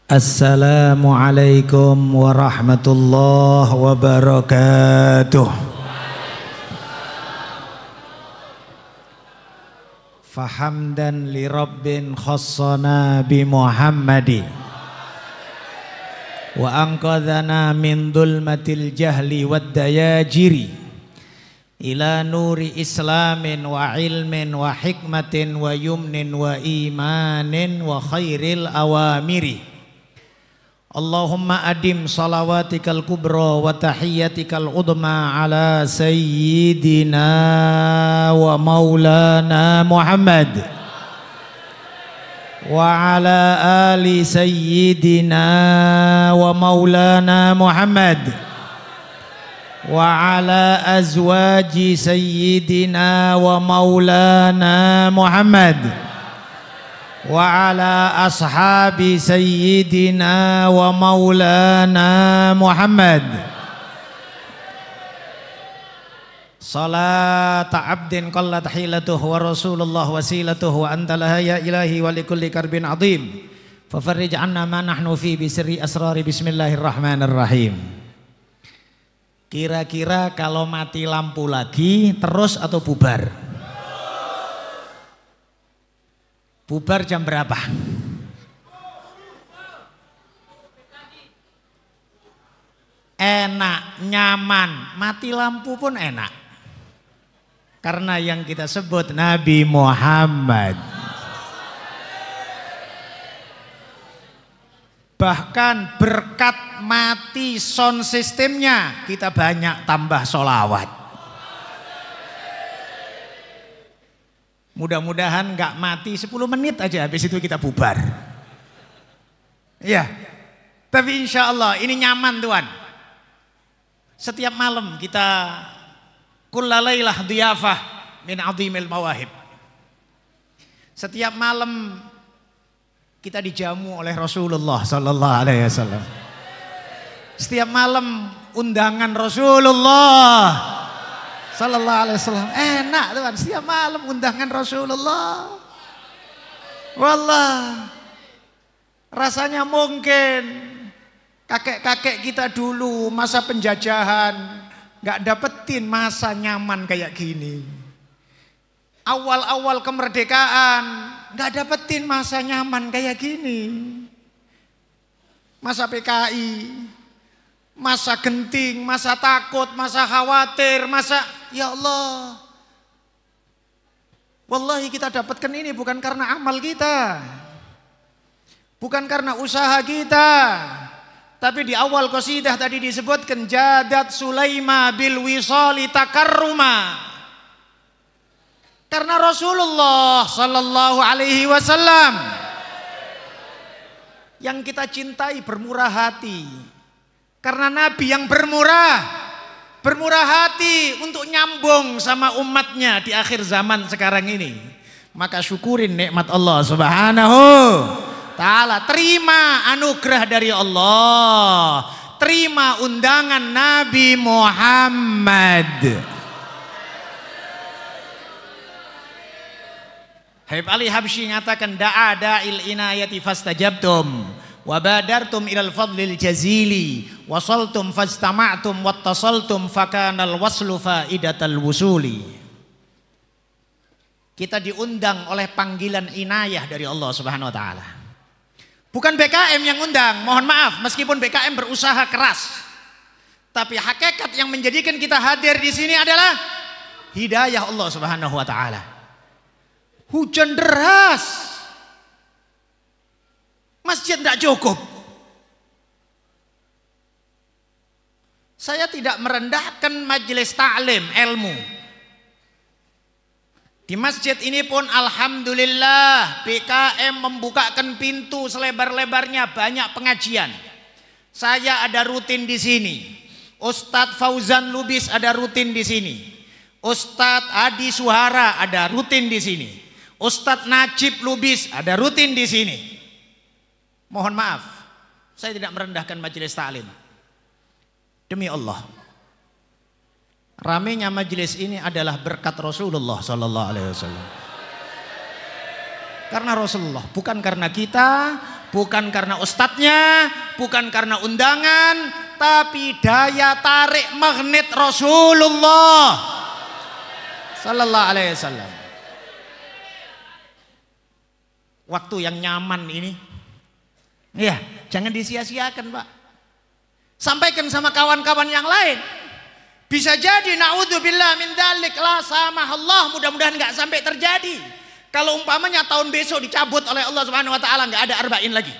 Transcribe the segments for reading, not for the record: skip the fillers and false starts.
Assalamualaikum warahmatullahi wabarakatuh. Fahamdan li rabbin khassana bi Muhammadi wa anqadhana min dhulmatil jahli wad dayajiri ila nuri islamin wa ilmin wa hikmatin wa yumnin wa imanin wa khairil awamiri. Allahumma adim salawatikal kubra wa tahiyyatikal udma ala sayyidina wa maulana Muhammad wa ala ali sayyidina wa maulana Muhammad wa ala azwaji sayyidina wa maulana Muhammad wa ala ashabi sayyidina wa maulana Muhammad. Salata abdin qallat hilatuh wa rasulullah wasilatuh wa antalaha ya ilahi wa likulli karbin azim fafarrij anna ma nahnu fi bisri asrari bismillahirrahmanirrahim. Kira-kira kalau mati lampu lagi terus atau bubar? Bubar jam berapa? Enak, nyaman, mati lampu pun enak. Karena yang kita sebut Nabi Muhammad. Bahkan berkat mati sound sistemnya kita banyak tambah sholawat. Mudah-mudahan nggak mati 10 menit aja, habis itu kita bubar. Iya, tapi insya Allah ini nyaman Tuhan. Setiap malam kita kullalailah diyafah min azimil mawahib. Setiap malam kita dijamu oleh Rasulullah Sallallahu Alaihi Wasallam. Setiap malam undangan Rasulullah Sallallahu Alaihi Wasallam. Enak Tuhan, setiap malam undangan Rasulullah. Wallah, rasanya mungkin kakek-kakek kita dulu masa penjajahan gak dapetin masa nyaman kayak gini. Awal-awal kemerdekaan gak dapetin masa nyaman kayak gini. Masa PKI, masa genting, masa takut, masa khawatir, masa ya Allah. Wallahi kita dapatkan ini bukan karena amal kita, bukan karena usaha kita. Tapi di awal qasidah tadi disebutkan jadat Sulaima bil wisali takarruma. Karena Rasulullah Sallallahu Alaihi Wasallam yang kita cintai bermurah hati. Karena Nabi yang bermurah hati untuk nyambung sama umatnya di akhir zaman sekarang ini. Maka syukurin nikmat Allah Subhanahu Ta'ala. Terima anugerah dari Allah. Terima undangan Nabi Muhammad. Habib Ali Habsyi mengatakan da'a da'il inayati fastajabtum wa badartum ilal fadlil jazili wasaltum fastama'tum wattasaltum fakanal waslu faidatal wusuli. Kita diundang oleh panggilan inayah dari Allah Subhanahu wa taala. Bukan BKM yang undang, mohon maaf meskipun BKM berusaha keras. Tapi hakikat yang menjadikan kita hadir di sini adalah hidayah Allah Subhanahu wa taala. Hujan deras, masjid tidak cukup. Saya tidak merendahkan majelis ta'lim ilmu. Di masjid ini pun alhamdulillah BKM membukakan pintu selebar-lebarnya, banyak pengajian. Saya ada rutin di sini. Ustadz Fauzan Lubis ada rutin di sini. Ustadz Adi Suhara ada rutin di sini. Ustadz Najib Lubis ada rutin di sini. Mohon maaf, saya tidak merendahkan majelis ta'lim. Demi Allah, ramenya majelis ini adalah berkat Rasulullah Sallallahu Alaihi Wasallam. Karena Rasulullah, bukan karena kita, Bukan karena ustadznya, bukan karena undangan, tapi daya tarik magnet Rasulullah sallallahu alaihi wasallam. Waktu yang nyaman ini, ya jangan disia-siakan Pak. Sampaikan sama kawan-kawan yang lain. Bisa jadi naudzubillah min dzalik, la samahallah, mudah-mudahan nggak sampai terjadi. Kalau umpamanya tahun besok dicabut oleh Allah Subhanahu wa taala, nggak ada arba'in lagi.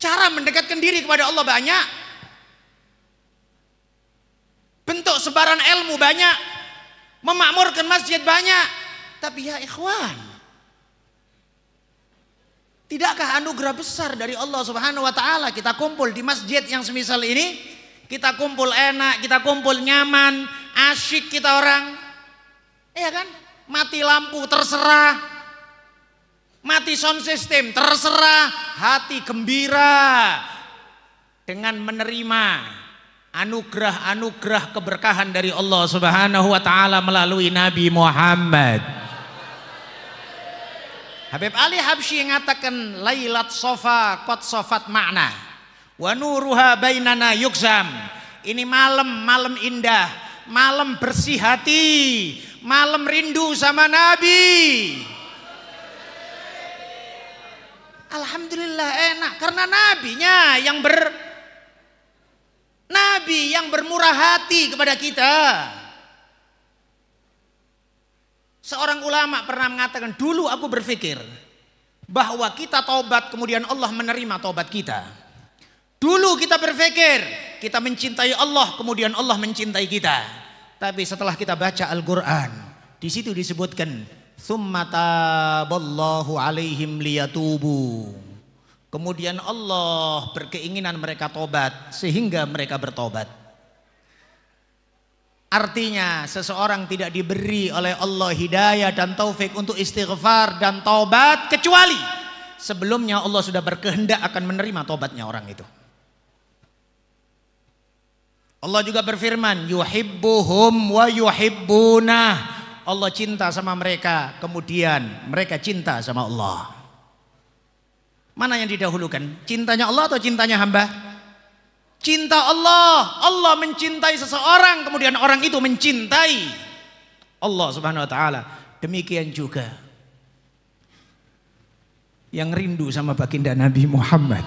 Cara mendekatkan diri kepada Allah banyak. Bentuk sebaran ilmu banyak. Memakmurkan masjid banyak. Tapi ya ikhwan, tidakkah anugerah besar dari Allah Subhanahu wa taala kita kumpul di masjid yang semisal ini? Kita kumpul enak, kita kumpul nyaman, asyik kita orang. Iya kan? Mati lampu terserah. Mati sound system terserah, hati gembira dengan menerima anugerah-anugerah keberkahan dari Allah Subhanahu wa taala melalui Nabi Muhammad. Habib Ali Habsyi mengatakan lailat sofa qad sofat makna wa nuruha bainana yukzam. Ini malam indah, malam bersih hati, malam rindu sama Nabi. Alhamdulillah enak karena Nabi yang bermurah hati kepada kita. Seorang ulama pernah mengatakan, dulu aku berpikir bahwa kita taubat kemudian Allah menerima taubat kita. Dulu kita berpikir kita mencintai Allah kemudian Allah mencintai kita. Tapi setelah kita baca Al-Quran, di situ disebutkan tsumma taballahu alaihim liyatubu. Kemudian Allah berkeinginan mereka tobat sehingga mereka bertobat. Artinya seseorang tidak diberi oleh Allah hidayah dan taufik untuk istighfar dan taubat kecuali sebelumnya Allah sudah berkehendak akan menerima taubatnya orang itu. Allah juga berfirman, yuhibbuhum wa yuhibbunah. Allah cinta sama mereka, kemudian mereka cinta sama Allah. Mana yang didahulukan? Cintanya Allah atau cintanya hamba? Cinta Allah. Allah mencintai seseorang, kemudian orang itu mencintai Allah Subhanahu wa taala. Demikian juga yang rindu sama baginda Nabi Muhammad,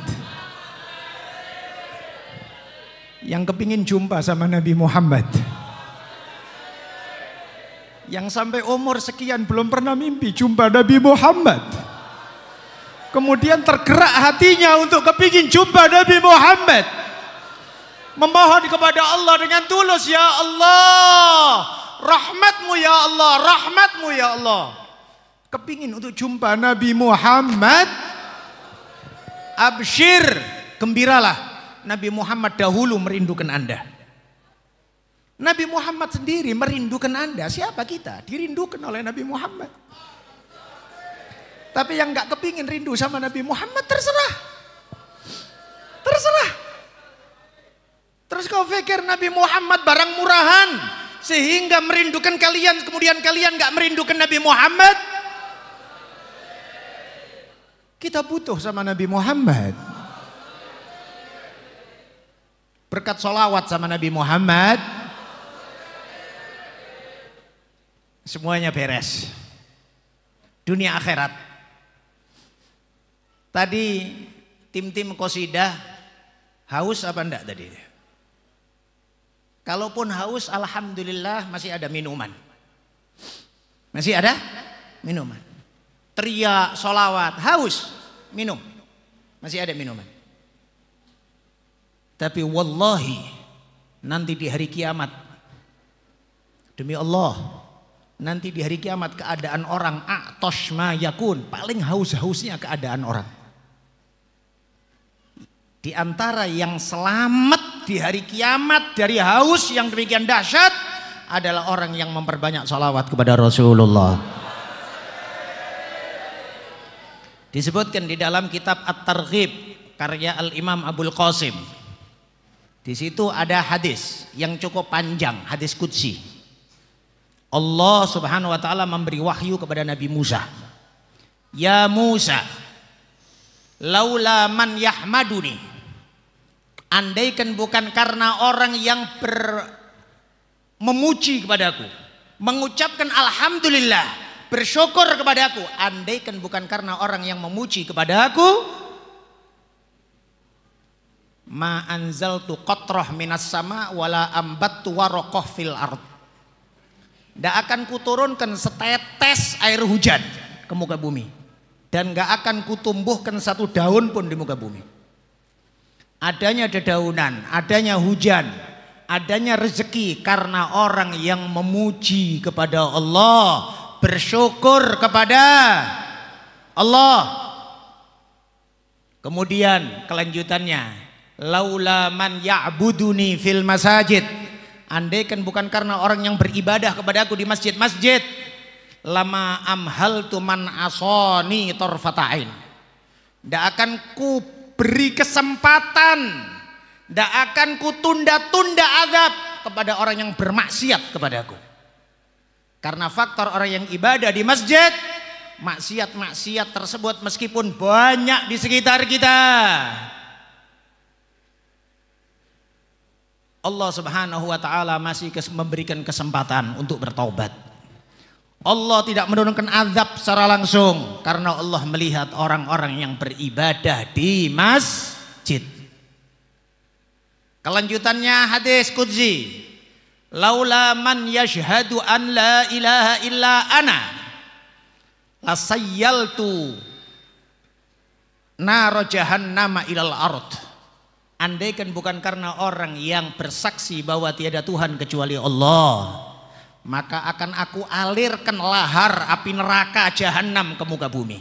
yang kepingin jumpa sama Nabi Muhammad, yang sampai umur sekian belum pernah mimpi jumpa Nabi Muhammad, kemudian tergerak hatinya untuk kepingin jumpa Nabi Muhammad, memohon kepada Allah dengan tulus, ya Allah, rahmatmu ya Allah, rahmatmu ya Allah. Kepingin untuk jumpa Nabi Muhammad. Absyir, gembiralah, Nabi Muhammad dahulu merindukan Anda. Nabi Muhammad sendiri merindukan Anda. Siapa kita? Dirindukan oleh Nabi Muhammad. Tapi yang gak kepingin rindu sama Nabi Muhammad, terserah. Terserah. Terus kau pikir Nabi Muhammad barang murahan sehingga merindukan kalian, kemudian kalian gak merindukan Nabi Muhammad? Kita butuh sama Nabi Muhammad. Berkat sholawat sama Nabi Muhammad, semuanya beres. Dunia akhirat. Tadi tim-tim qasidah haus apa enggak tadi? Kalaupun haus, alhamdulillah masih ada minuman. Masih ada minuman. Teriak, sholawat, haus, minum. Masih ada minuman. Tapi wallahi nanti di hari kiamat, demi Allah, nanti di hari kiamat keadaan orang a'tosh ma yakun, paling haus-hausnya keadaan orang. Di antara yang selamat di hari kiamat dari haus yang demikian dahsyat adalah orang yang memperbanyak salawat kepada Rasulullah. Disebutkan di dalam kitab At-Targhib karya Al-Imam Abul Qasim. Di situ ada hadis yang cukup panjang, hadis qudsi. Allah Subhanahu wa taala memberi wahyu kepada Nabi Musa. Ya Musa, laula man yahmaduni, andaikan bukan karena orang yang memuji kepadaku, mengucapkan alhamdulillah, bersyukur kepadaku, andaikan bukan karena orang yang memuji kepadaku, ma anzaltu qatrah minas sama wala ambattu waraqah fil ard, tidak akan kuturunkan setetes air hujan ke muka bumi, dan gak akan kutumbuhkan satu daun pun di muka bumi. Adanya dedaunan, adanya hujan, adanya rezeki karena orang yang memuji kepada Allah, bersyukur kepada Allah. Kemudian kelanjutannya, laula man ya'buduni fil masajid, andaikan bukan karena orang yang beribadah kepadaku di masjid-masjid, lama amhaltu man asoni torfata'in, tidak akan ku beri kesempatan, tidak akan ku tunda-tunda azab kepada orang yang bermaksiat kepadaku. Karena faktor orang yang ibadah di masjid, maksiat-maksiat tersebut meskipun banyak di sekitar kita, Allah Subhanahu wa ta'ala masih memberikan kesempatan untuk bertaubat. Allah tidak menurunkan azab secara langsung karena Allah melihat orang-orang yang beribadah di masjid. Kelanjutannya hadis qudsi, laula man yashhadu an la ilaha illa ana lasayyaltu nar jahannama ilal ard, andaikan bukan karena orang yang bersaksi bahwa tiada Tuhan kecuali Allah, maka akan aku alirkan lahar api neraka jahanam ke muka bumi.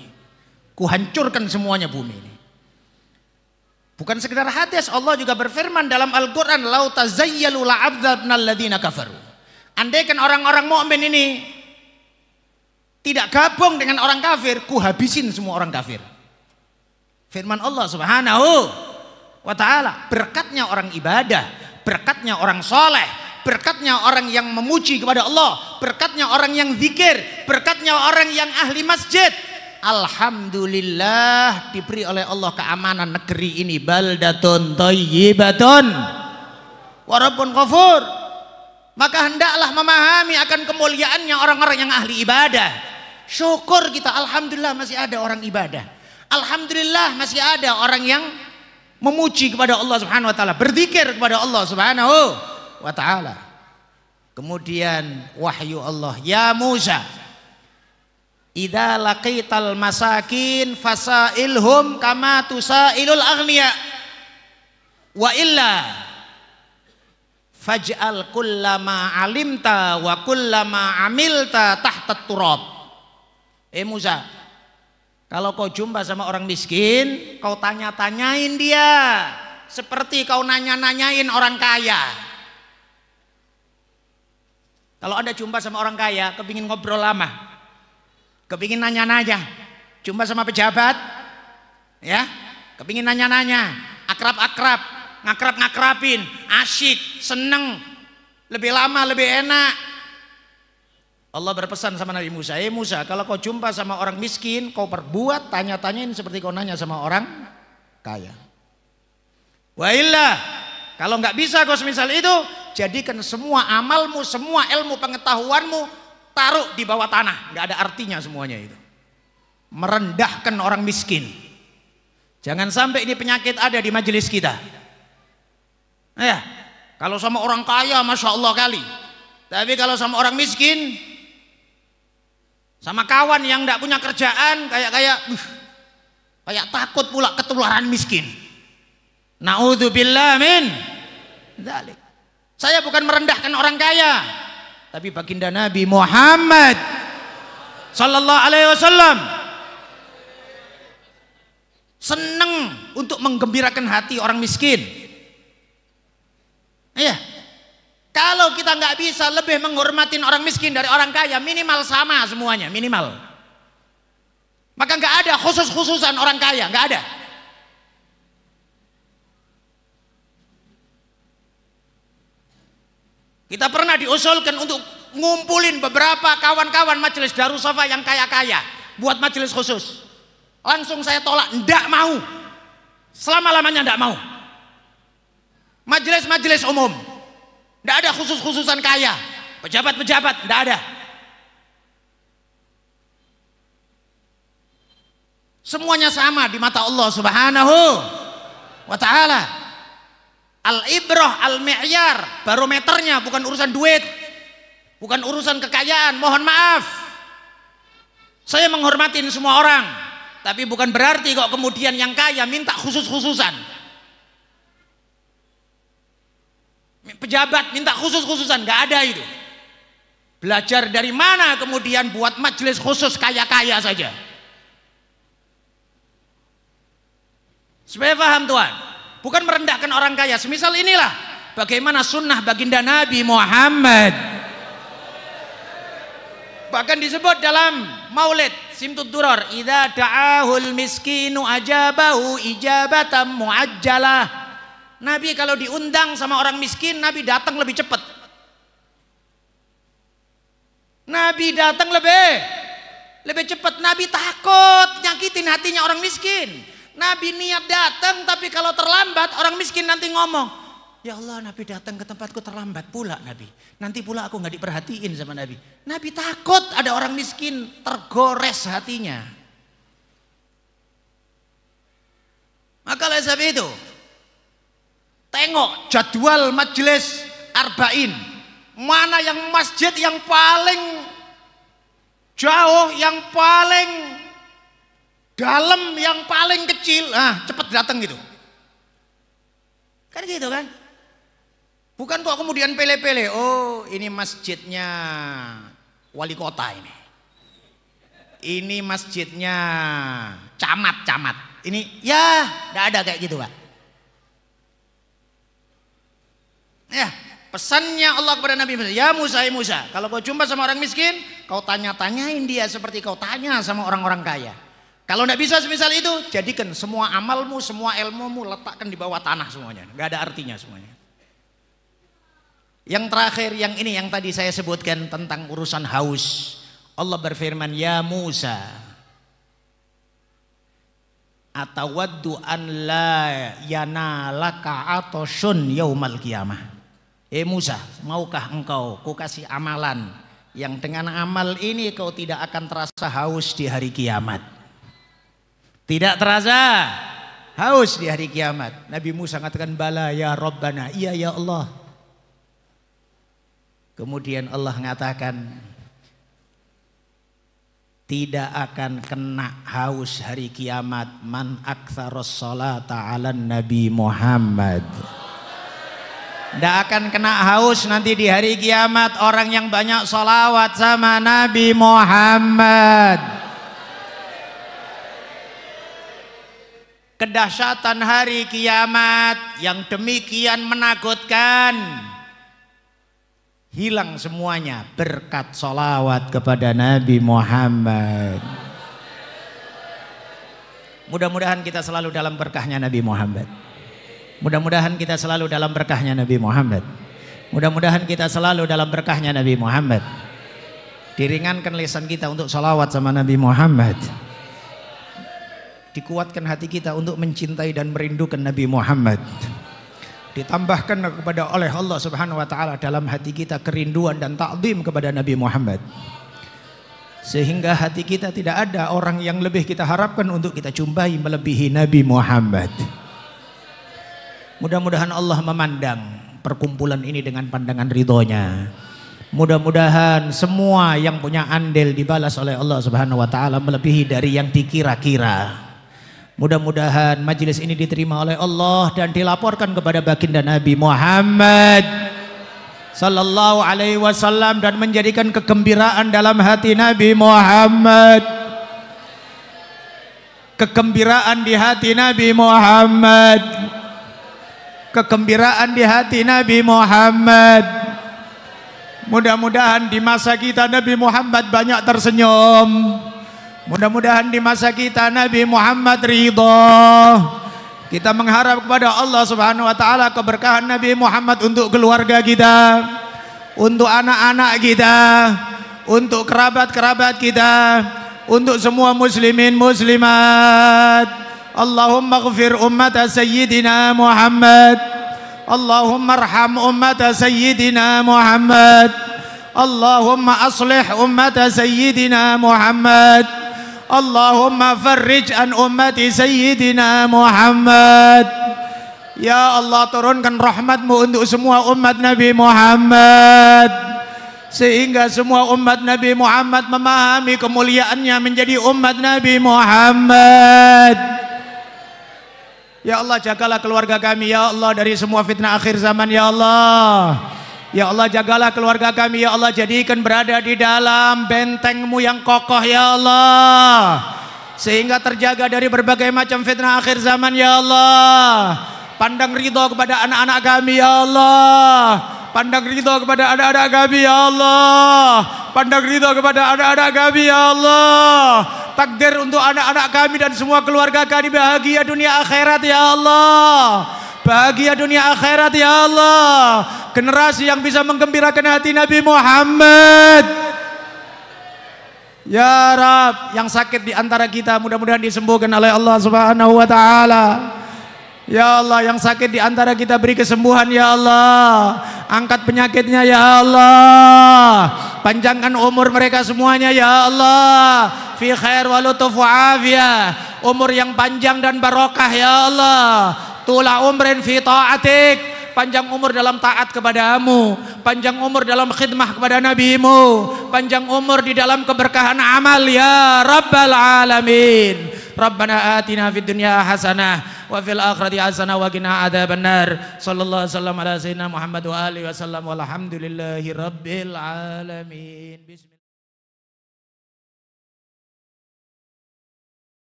Kuhancurkan semuanya bumi ini. Bukan sekedar hadis, Allah juga berfirman dalam Al-Quran, lau tazayyalu la'adzabna alladhina kafaru, andaikan orang-orang mukmin ini tidak gabung dengan orang kafir, ku habisin semua orang kafir. Firman Allah Subhanahu wa ta'ala. Berkatnya orang ibadah, berkatnya orang soleh, berkatnya orang yang memuji kepada Allah, berkatnya orang yang zikir, berkatnya orang yang ahli masjid, alhamdulillah diberi oleh Allah keamanan negeri ini, baldatun thayyibatun wa rabbun ghafur. Maka hendaklah memahami akan kemuliaannya orang-orang yang ahli ibadah. Syukur kita, alhamdulillah masih ada orang ibadah, alhamdulillah masih ada orang yang memuji kepada Allah Subhanahu wa ta'ala, berzikir kepada Allah Subhanahu wa ta'ala. Kemudian wahyu Allah, ya Musa, idza laqital masakin fasailhum kama tusailul aghniya wa illa faj'al kullama alimta wa kullama amilta tahta turab. Musa, kalau kau jumpa sama orang miskin, kau tanya-tanyain dia seperti kau nanya-nanyain orang kaya. Kalau Anda jumpa sama orang kaya, kepingin ngobrol lama, kepingin nanya-nanya, jumpa sama pejabat, ya, kepingin nanya-nanya, akrab-akrab, ngakrab-ngakrabin, asyik, seneng, lebih lama, lebih enak. Allah berpesan sama Nabi Musa, Musa, kalau kau jumpa sama orang miskin, kau perbuat tanya-tanyain seperti kau nanya sama orang kaya. Wa illa, kalau nggak bisa kau semisal itu, jadikan semua amalmu, semua ilmu pengetahuanmu taruh di bawah tanah, nggak ada artinya semuanya itu. Merendahkan orang miskin. Jangan sampai ini penyakit ada di majelis kita. Ya, kalau sama orang kaya, masya Allah kali. Tapi kalau sama orang miskin, sama kawan yang tidak punya kerjaan, kayak takut pula ketularan miskin. Na'udzubillah min dzalik. Saya bukan merendahkan orang kaya, tapi baginda Nabi Muhammad sallallahu alaihi wasallam senang untuk menggembirakan hati orang miskin. Iya. Kalau kita nggak bisa lebih menghormatin orang miskin dari orang kaya, minimal sama semuanya, minimal. Maka nggak ada khusus-khususan orang kaya, nggak ada. Kita pernah diusulkan untuk ngumpulin beberapa kawan-kawan majelis Darussafa yang kaya-kaya, buat majelis khusus. Langsung saya tolak, ndak mau. Selama-lamanya ndak mau. Majelis-majelis umum, ndak ada khusus-khususan kaya, pejabat-pejabat, ndak ada. Semuanya sama di mata Allah Subhanahu wa ta'ala. Al-ibrah, al-mi'yar, barometernya bukan urusan duit, bukan urusan kekayaan. Mohon maaf, saya menghormatin semua orang, tapi bukan berarti kok kemudian yang kaya minta khusus-khususan, pejabat minta khusus-khususan, nggak ada itu. Belajar dari mana kemudian buat majelis khusus kaya-kaya saja? Supaya paham Tuhan, bukan merendahkan orang kaya. Semisal inilah bagaimana sunnah baginda Nabi Muhammad. Bahkan disebut dalam Maulid Simtud Duror, idza da'ahul miskinu ajabahu ijabatan muajjalah. Nabi kalau diundang sama orang miskin, Nabi datang lebih cepat. Nabi datang lebih cepat. Nabi takut nyakitin hatinya orang miskin. Nabi niat datang, tapi kalau terlambat orang miskin nanti ngomong, ya Allah, Nabi datang ke tempatku terlambat pula Nabi. Nanti pula aku nggak diperhatiin sama Nabi. Nabi takut ada orang miskin tergores hatinya. Maka oleh sebab itu, tengok jadwal majelis arba'in. Mana yang masjid yang paling jauh, yang paling dalam, yang paling kecil, cepat datang gitu. Kan gitu kan? Bukan kok kemudian pele-pele, oh ini masjidnya wali kota ini. Ini masjidnya camat. Ini ya, enggak ada kayak gitu, Pak. Ya, pesannya Allah kepada Nabi Musa, ya Musa, kalau kau jumpa sama orang miskin, kau tanya-tanyain dia seperti kau tanya sama orang-orang kaya. Kalau tidak bisa semisal itu, jadikan semua amalmu, semua ilmumu letakkan di bawah tanah semuanya. Nggak ada artinya semuanya. Yang terakhir, yang ini yang tadi saya sebutkan tentang urusan haus. Allah berfirman, ya Musa, atawaddu an la yanalaka atosun yaumal qiyamah. Musa, maukah engkau ku kasih amalan yang dengan amal ini kau tidak akan terasa haus di hari kiamat. Tidak terasa haus di hari kiamat. Nabi Musa mengatakan, bala ya Rabbana, iya ya Allah. Kemudian Allah mengatakan, tidak akan kena haus hari kiamat man aktsaros sholata ala Nabi Muhammad. Tidak akan kena haus nanti di hari kiamat orang yang banyak sholawat sama Nabi Muhammad. Kedahsyatan hari kiamat yang demikian menakutkan hilang semuanya berkat sholawat kepada Nabi Muhammad. Mudah-mudahan kita selalu dalam berkahnya Nabi Muhammad. Mudah-mudahan kita selalu dalam berkahnya Nabi Muhammad. Mudah-mudahan kita selalu dalam berkahnya Nabi Muhammad. Diringankan lisan kita untuk sholawat sama Nabi Muhammad. Dikuatkan hati kita untuk mencintai dan merindukan Nabi Muhammad. Ditambahkan kepada oleh Allah Subhanahu wa taala dalam hati kita kerinduan dan ta'zim kepada Nabi Muhammad. Sehingga hati kita tidak ada orang yang lebih kita harapkan untuk kita jumpai melebihi Nabi Muhammad. Mudah-mudahan Allah memandang perkumpulan ini dengan pandangan ridhonya. Mudah-mudahan semua yang punya andil dibalas oleh Allah Subhanahu wa taala melebihi dari yang dikira-kira. Mudah-mudahan majelis ini diterima oleh Allah dan dilaporkan kepada baginda Nabi Muhammad sallallahu alaihi wasallam dan menjadikan kegembiraan dalam hati Nabi Muhammad. Kegembiraan di hati Nabi Muhammad. Kegembiraan di hati Nabi Muhammad. Mudah-mudahan di masa kita Nabi Muhammad banyak tersenyum. Mudah-mudahan di masa kita Nabi Muhammad ridha. Kita mengharap kepada Allah Subhanahu wa taala keberkahan Nabi Muhammad untuk keluarga kita, untuk anak-anak kita, untuk kerabat-kerabat kita, untuk semua muslimin muslimat. Allahumma ighfir ummata sayyidina Muhammad. Allahumma arham ummata sayyidina Muhammad. Allahumma aslih ummata sayyidina Muhammad. Allahumma farrij an ummati sayyidina Muhammad. Ya Allah, turunkan rahmatmu untuk semua umat Nabi Muhammad, sehingga semua umat Nabi Muhammad memahami kemuliaannya menjadi umat Nabi Muhammad. Ya Allah, jagalah keluarga kami ya Allah dari semua fitnah akhir zaman ya Allah. Ya Allah, jagalah keluarga kami ya Allah, jadikan berada di dalam benteng-Mu yang kokoh ya Allah, sehingga terjaga dari berbagai macam fitnah akhir zaman ya Allah. Pandang ridho kepada anak-anak kami ya Allah. Pandang ridho kepada anak-anak kami ya Allah. Pandang ridho kepada anak-anak kami ya Allah. Takdir untuk anak-anak kami dan semua keluarga kami bahagia dunia akhirat ya Allah. Bahagia dunia akhirat ya Allah. Generasi yang bisa menggembirakan hati Nabi Muhammad. Ya Rab, yang sakit di antara kita mudah-mudahan disembuhkan oleh Allah Subhanahu wa taala. Ya Allah, yang sakit di antara kita beri kesembuhan ya Allah. Angkat penyakitnya ya Allah. Panjangkan umur mereka semuanya ya Allah. Fi khair wa lutuf wa afiyah. Umur yang panjang dan barokah ya Allah. Tula umrin fi ta'atik. Panjang umur dalam taat kepadamu. Panjang umur dalam khidmah kepada nabimu. Panjang umur di dalam keberkahan amal ya Rabbal Alamin. Rabbana atina fid dunya hasanah wa fil akhirati hasanah wa qina adzabannar. Sallallahu alaihi wasallam ala sayyidina Muhammad wa alihi wasallam walhamdulillahi rabbil alamin.